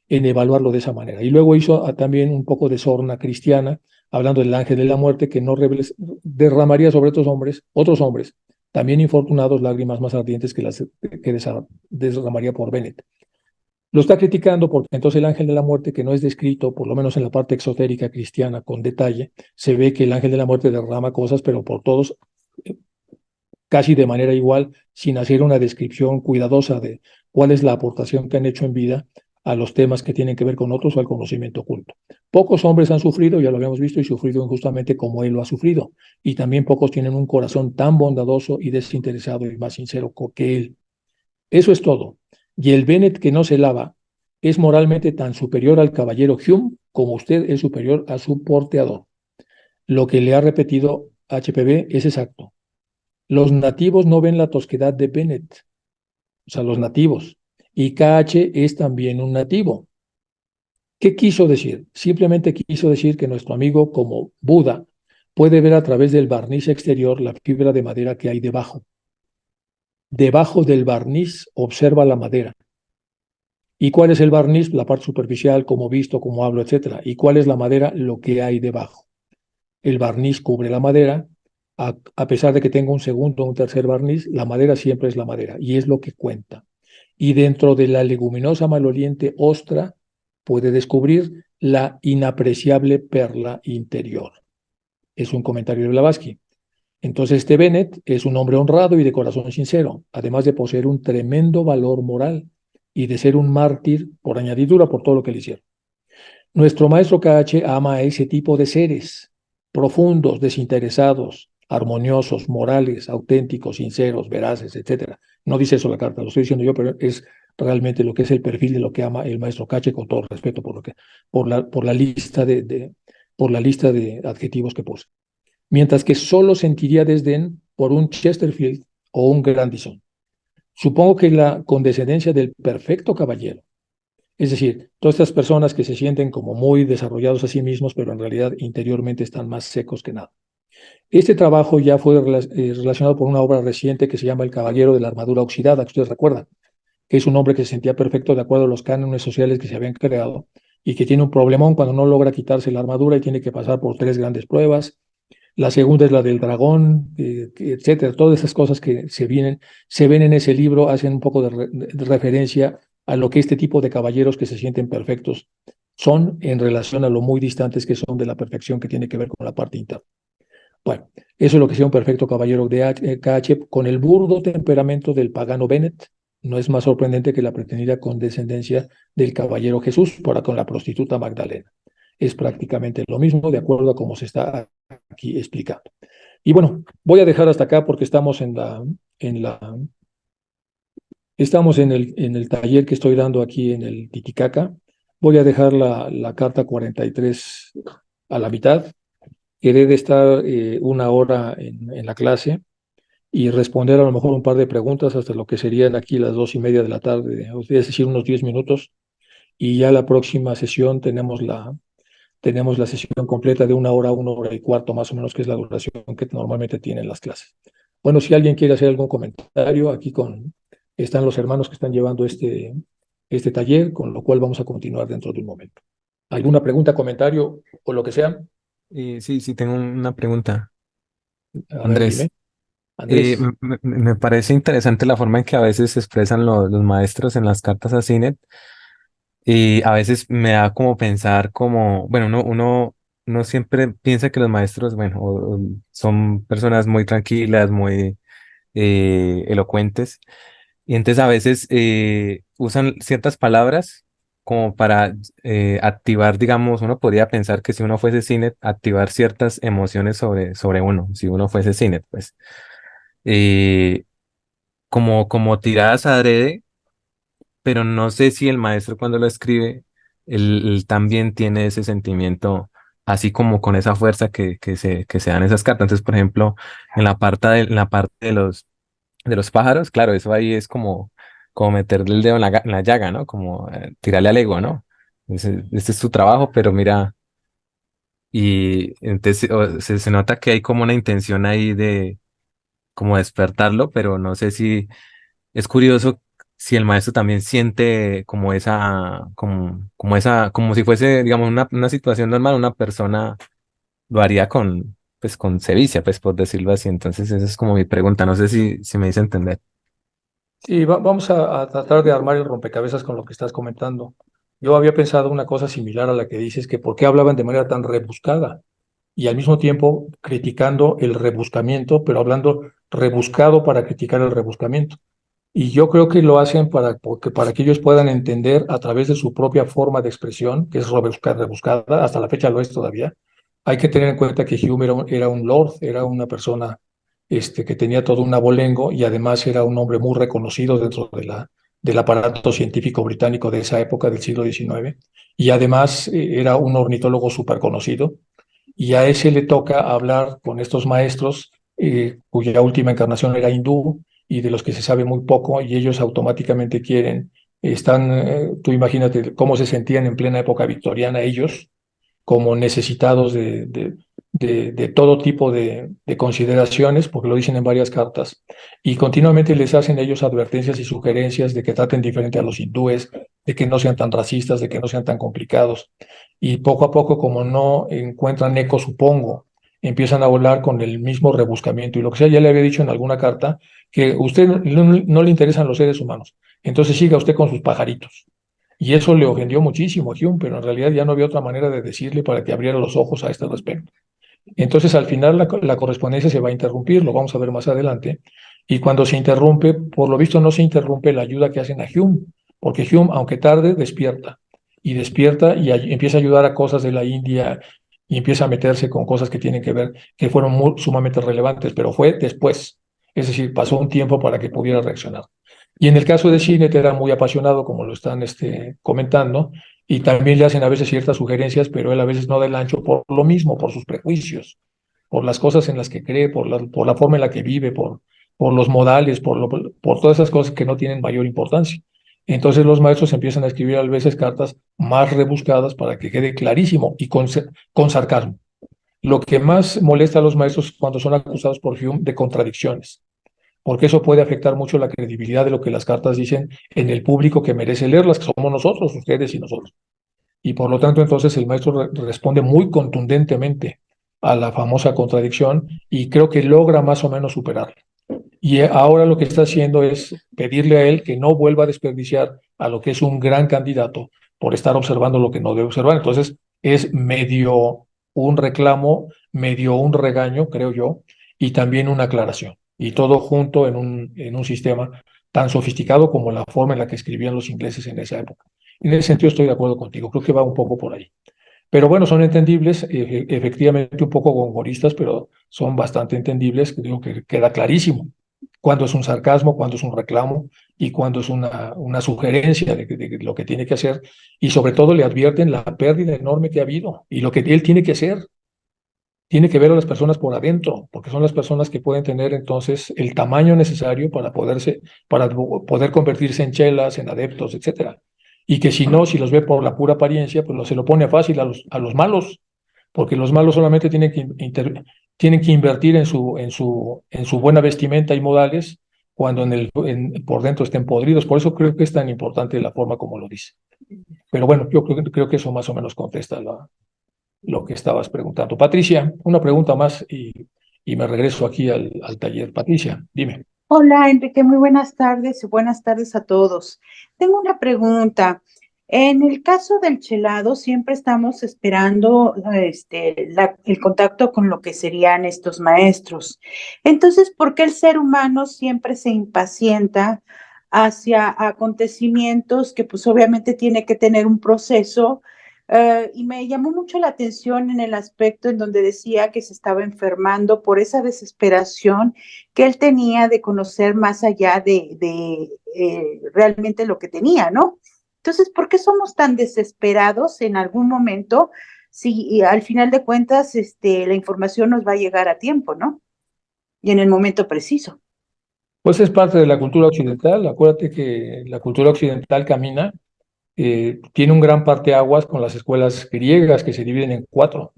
en evaluarlo de esa manera. Y luego hizo también un poco de sorna cristiana, hablando del ángel de la muerte, que no derramaría sobre otros hombres, también infortunados, lágrimas más ardientes que las que derramaría por Bennett. Lo está criticando porque entonces el ángel de la muerte, que no es descrito, por lo menos en la parte exotérica cristiana, con detalle, se ve que el ángel de la muerte derrama cosas, pero por todos casi de manera igual, sin hacer una descripción cuidadosa de cuál es la aportación que han hecho en vida a los temas que tienen que ver con otros o al conocimiento oculto. Pocos hombres han sufrido, ya lo habíamos visto, y sufrido injustamente como él lo ha sufrido. Y también pocos tienen un corazón tan bondadoso y desinteresado y más sincero que él. Eso es todo. Y el Bennett que no se lava es moralmente tan superior al caballero Hume como usted es superior a su porteador. Lo que le ha repetido HPV es exacto. Los nativos no ven la tosquedad de Bennett, o sea, los nativos. Y KH es también un nativo. ¿Qué quiso decir? Simplemente quiso decir que nuestro amigo, como Buda, puede ver a través del barniz exterior la fibra de madera que hay debajo. Debajo del barniz observa la madera. ¿Y cuál es el barniz? La parte superficial, como visto, como hablo, etcétera. ¿Y cuál es la madera? Lo que hay debajo. El barniz cubre la madera. A pesar de que tenga un segundo o un tercer barniz, la madera siempre es la madera y es lo que cuenta. Y dentro de la leguminosa maloliente ostra puede descubrir la inapreciable perla interior. Es un comentario de Blavatsky. Entonces, este Bennett es un hombre honrado y de corazón sincero, además de poseer un tremendo valor moral y de ser un mártir por añadidura por todo lo que le hicieron. Nuestro maestro KH ama a ese tipo de seres profundos, desinteresados, armoniosos, morales, auténticos, sinceros, veraces, etcétera. No dice eso la carta, lo estoy diciendo yo, pero es realmente lo que es el perfil de lo que ama el maestro KH, con todo respeto por la lista por la lista de adjetivos que posee. Mientras que solo sentiría desdén por un Chesterfield o un Grandison. Supongo que la condescendencia del perfecto caballero, es decir, todas estas personas que se sienten como muy desarrollados a sí mismos, pero en realidad interiormente están más secos que nada. Este trabajo ya fue relacionado por una obra reciente que se llama El Caballero de la Armadura Oxidada, que ustedes recuerdan, que es un hombre que se sentía perfecto de acuerdo a los cánones sociales que se habían creado y que tiene un problemón cuando no logra quitarse la armadura y tiene que pasar por tres grandes pruebas. La segunda es la del dragón, etcétera. Todas esas cosas que se ven en ese libro, hacen un poco de referencia a lo que este tipo de caballeros que se sienten perfectos son en relación a lo muy distantes que son de la perfección que tiene que ver con la parte interna. Bueno, eso es lo que sea un perfecto caballero de KH con el burdo temperamento del pagano Bennett. No es más sorprendente que la pretendida condescendencia del caballero Jesús para con la prostituta Magdalena. Es prácticamente lo mismo, de acuerdo a cómo se está aquí explicando. Y bueno, voy a dejar hasta acá porque estamos en la, estamos en el taller que estoy dando aquí en el Titicaca. Voy a dejar la carta 43 a la mitad. Quedé de estar una hora en la clase y responder a lo mejor un par de preguntas hasta lo que serían aquí las 2:30 de la tarde, es decir, unos 10 minutos. Y ya la próxima sesión tenemos la sesión completa de una hora y cuarto más o menos, que es la duración que normalmente tienen las clases. Bueno, si alguien quiere hacer algún comentario, están los hermanos que están llevando este taller, con lo cual vamos a continuar dentro de un momento. ¿Alguna pregunta, comentario o lo que sea? Sí, sí, tengo una pregunta, A ver, dime. Andrés. Andrés. Me parece interesante la forma en que a veces se expresan los maestros en las cartas a Cinet y a veces me da como pensar como, bueno, uno siempre piensa que los maestros, bueno, son personas muy tranquilas, muy elocuentes y entonces a veces usan ciertas palabras como para activar, digamos, uno podría pensar que si uno fuese Cinet, activar ciertas emociones sobre uno, si uno fuese Cinet, pues. eh, como tiradas adrede, pero no sé si el maestro cuando lo escribe, él también tiene ese sentimiento, así como con esa fuerza que se dan esas cartas. Entonces, por ejemplo, en la parte de los pájaros, claro, eso ahí es como meterle el dedo en la llaga, ¿no? Como tirarle al ego, ¿no? Ese es su trabajo, pero mira, y entonces se nota que hay como una intención ahí de como despertarlo, pero no sé si es curioso si el maestro también siente como si fuese, digamos, una situación normal, una persona lo haría pues, con sevicia, pues, por decirlo así. Entonces, esa es como mi pregunta. No sé si me hice entender. Sí, vamos a tratar de armar el rompecabezas con lo que estás comentando. Yo había pensado una cosa similar a la que dices, que por qué hablaban de manera tan rebuscada y al mismo tiempo criticando el rebuscamiento, pero hablando rebuscado para criticar el rebuscamiento. Y yo creo que lo hacen para que ellos puedan entender a través de su propia forma de expresión, que es rebuscada, hasta la fecha lo es todavía. Hay que tener en cuenta que Hume era un lord, era una persona que tenía todo un abolengo y además era un hombre muy reconocido dentro del aparato científico británico de esa época, del siglo XIX. Y además era un ornitólogo súper conocido. Y a ese le toca hablar con estos maestros, cuya última encarnación era hindú y de los que se sabe muy poco, y ellos automáticamente tú imagínate cómo se sentían en plena época victoriana ellos, como necesitados de todo tipo de consideraciones, porque lo dicen en varias cartas, y continuamente les hacen ellos advertencias y sugerencias de que traten diferente a los hindúes, de que no sean tan racistas, de que no sean tan complicados. Y poco a poco, como no encuentran eco, supongo, empiezan a volar con el mismo rebuscamiento. Y lo que sea, ya le había dicho en alguna carta que a usted no le interesan los seres humanos, entonces siga usted con sus pajaritos. Y eso le ofendió muchísimo a Hume, pero en realidad ya no había otra manera de decirle para que abriera los ojos a este respecto. Entonces, al final, la correspondencia se va a interrumpir, lo vamos a ver más adelante. Y cuando se interrumpe, por lo visto, no se interrumpe la ayuda que hacen a Hume, porque Hume, aunque tarde, despierta y empieza a ayudar a cosas de la India y empieza a meterse con cosas que tienen que ver, que fueron sumamente relevantes, pero fue después. Es decir, pasó un tiempo para que pudiera reaccionar. Y en el caso de Sinet era muy apasionado, como lo están comentando, y también le hacen a veces ciertas sugerencias, pero él a veces no da el ancho por lo mismo, por sus prejuicios, por las cosas en las que cree, por la forma en la que vive, por los modales, por todas esas cosas que no tienen mayor importancia. Entonces los maestros empiezan a escribir a veces cartas más rebuscadas para que quede clarísimo y con sarcasmo. Lo que más molesta a los maestros es cuando son acusados por Hume de contradicciones, porque eso puede afectar mucho la credibilidad de lo que las cartas dicen en el público que merece leerlas, que somos nosotros, ustedes y nosotros. Y por lo tanto, entonces el maestro responde muy contundentemente a la famosa contradicción y creo que logra más o menos superarla. Y ahora lo que está haciendo es pedirle a él que no vuelva a desperdiciar a lo que es un gran candidato por estar observando lo que no debe observar. Entonces es medio un reclamo, medio un regaño, creo yo, y también una aclaración. Y todo junto en un sistema tan sofisticado como la forma en la que escribían los ingleses en esa época. En ese sentido estoy de acuerdo contigo, creo que va un poco por ahí. Pero bueno, son entendibles, efectivamente un poco gongoristas, pero son bastante entendibles, creo que queda clarísimo cuándo es un sarcasmo, cuándo es un reclamo y cuándo es una sugerencia de lo que tiene que hacer, y sobre todo le advierten la pérdida enorme que ha habido y lo que él tiene que hacer. Tiene que ver a las personas por adentro, porque son las personas que pueden tener entonces el tamaño necesario para poder convertirse en chelas, en adeptos, etcétera. Y que si no, si los ve por la pura apariencia, pues se lo pone fácil a los malos, porque los malos solamente tienen que invertir en su buena vestimenta y modales cuando por dentro estén podridos. Por eso creo que es tan importante la forma como lo dice. Pero bueno, yo creo que eso más o menos contesta lo que estabas preguntando. Patricia, una pregunta más y me regreso aquí al taller. Patricia, dime. Hola, Enrique, muy buenas tardes a todos. Tengo una pregunta. En el caso del chelado, siempre estamos esperando el contacto con lo que serían estos maestros. Entonces, ¿por qué el ser humano siempre se impacienta hacia acontecimientos que pues obviamente tiene que tener un proceso? Y me llamó mucho la atención en el aspecto en donde decía que se estaba enfermando por esa desesperación que él tenía de conocer más allá de realmente lo que tenía, ¿no? Entonces, ¿por qué somos tan desesperados en algún momento si al final de cuentas la información nos va a llegar a tiempo, ¿no? Y en el momento preciso. Pues es parte de la cultura occidental. Acuérdate que la cultura occidental camina, tiene un gran parteaguas con las escuelas griegas que se dividen en cuatro.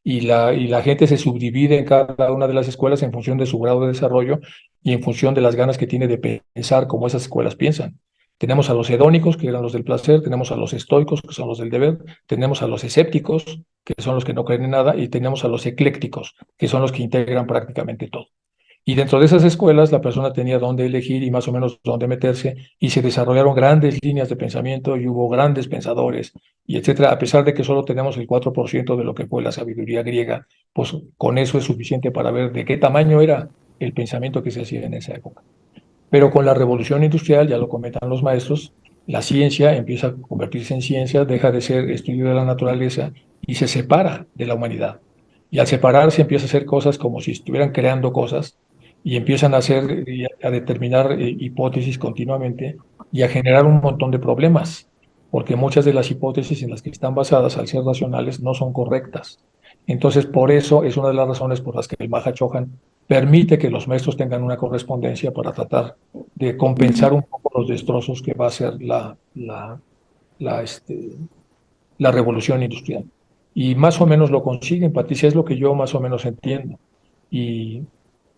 Y la gente se subdivide en cada una de las escuelas en función de su grado de desarrollo y en función de las ganas que tiene de pensar como esas escuelas piensan. Tenemos a los hedónicos, que eran los del placer, tenemos a los estoicos, que son los del deber, tenemos a los escépticos, que son los que no creen en nada, y tenemos a los eclécticos, que son los que integran prácticamente todo. Y dentro de esas escuelas la persona tenía dónde elegir y más o menos dónde meterse, y se desarrollaron grandes líneas de pensamiento y hubo grandes pensadores, y etcétera. A pesar de que solo tenemos el 4% de lo que fue la sabiduría griega, pues con eso es suficiente para ver de qué tamaño era el pensamiento que se hacía en esa época. Pero con la revolución industrial, ya lo comentan los maestros, la ciencia empieza a convertirse en ciencia, deja de ser estudio de la naturaleza y se separa de la humanidad. Y al separarse empieza a hacer cosas como si estuvieran creando cosas y empiezan a hacer y a determinar hipótesis continuamente y a generar un montón de problemas, porque muchas de las hipótesis en las que están basadas, al ser racionales, no son correctas. Entonces, por eso es una de las razones por las que el Mahachohan permite que los maestros tengan una correspondencia para tratar de compensar un poco los destrozos que va a ser la, este, la revolución industrial. Y más o menos lo consiguen, Patricia, es lo que yo más o menos entiendo. Y,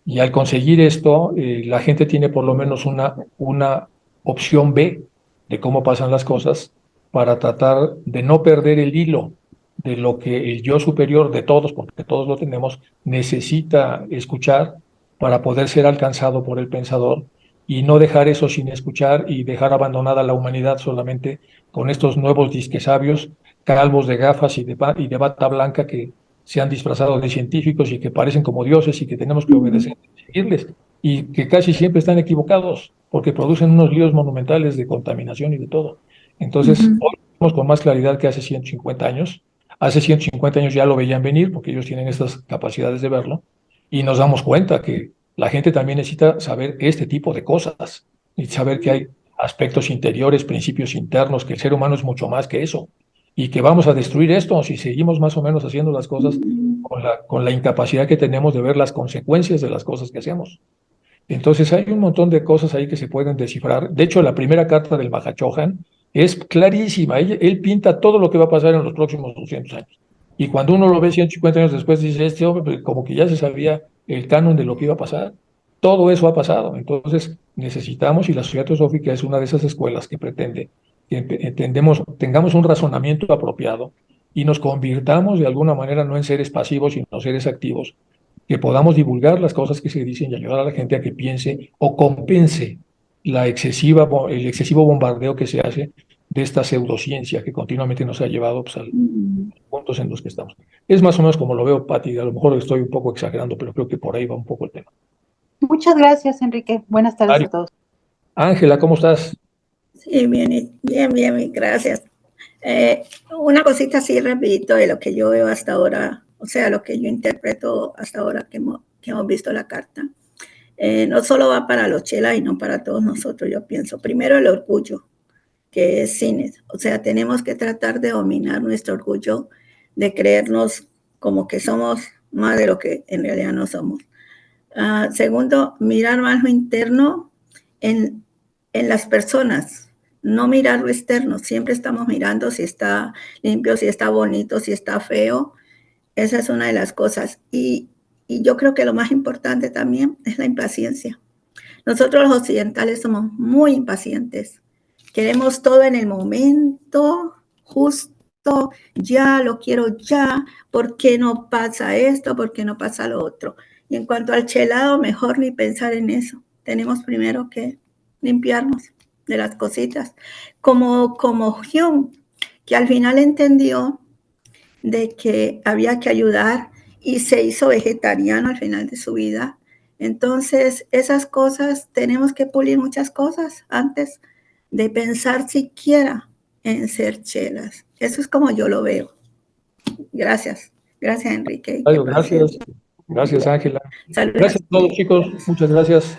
y al conseguir esto, la gente tiene por lo menos una opción B de cómo pasan las cosas para tratar de no perder el hilo de lo que el yo superior de todos, porque todos lo tenemos, necesita escuchar para poder ser alcanzado por el pensador y no dejar eso sin escuchar y dejar abandonada la humanidad solamente con estos nuevos disques sabios, calvos de gafas y de bata blanca que se han disfrazado de científicos y que parecen como dioses y que tenemos que obedecer y seguirles, y que casi siempre están equivocados porque producen unos líos monumentales de contaminación y de todo. Entonces, hoy vemos con más claridad que hace 150 años. Hace 150 años ya lo veían venir porque ellos tienen estas capacidades de verlo y nos damos cuenta que la gente también necesita saber este tipo de cosas y saber que hay aspectos interiores, principios internos, que el ser humano es mucho más que eso y que vamos a destruir esto si seguimos más o menos haciendo las cosas con la incapacidad que tenemos de ver las consecuencias de las cosas que hacemos. Entonces hay un montón de cosas ahí que se pueden descifrar. De hecho, la primera carta del Mahachohan es clarísima. Él pinta todo lo que va a pasar en los próximos 200 años. Y cuando uno lo ve 150 años después, dice, este hombre pues, como que ya se sabía el canon de lo que iba a pasar. Todo eso ha pasado. Entonces necesitamos, y la sociedad teosófica es una de esas escuelas que pretende que tengamos un razonamiento apropiado y nos convirtamos de alguna manera no en seres pasivos, sino seres activos, que podamos divulgar las cosas que se dicen y ayudar a la gente a que piense o compense el excesivo bombardeo que se hace de esta pseudociencia que continuamente nos ha llevado pues, a los puntos en los que estamos. Es más o menos como lo veo, Pati, a lo mejor estoy un poco exagerando, pero creo que por ahí va un poco el tema. Muchas gracias, Enrique. Buenas tardes Mario. a todos. Ángela, ¿cómo estás? Sí, bien, bien, gracias. Una cosita así rapidito de lo que yo veo hasta ahora, o sea, lo que yo interpreto hasta ahora que hemos visto la carta. No solo va para los chelas y no para todos nosotros, yo pienso. Primero el orgullo, que es cine. O sea, tenemos que tratar de dominar nuestro orgullo, de creernos como que somos más de lo que en realidad no somos. Segundo, mirar más lo interno en las personas, no mirar lo externo. Siempre estamos mirando si está limpio, si está bonito, si está feo. Esa es una de las cosas. Y yo creo que lo más importante también es la impaciencia. Nosotros los occidentales somos muy impacientes. Queremos todo en el momento, justo, ya, lo quiero ya. ¿Por qué no pasa esto? ¿Por qué no pasa lo otro? Y en cuanto al chelado, mejor ni pensar en eso. Tenemos primero que limpiarnos de las cositas. Como Hume, que al final entendió de que había que ayudar y se hizo vegetariano al final de su vida. Entonces, esas cosas, tenemos que pulir muchas cosas antes de pensar siquiera en ser chelas. Eso es como yo lo veo. Gracias. Gracias, Enrique. Gracias, Ángela. Saludos. Gracias a todos, chicos. Muchas gracias.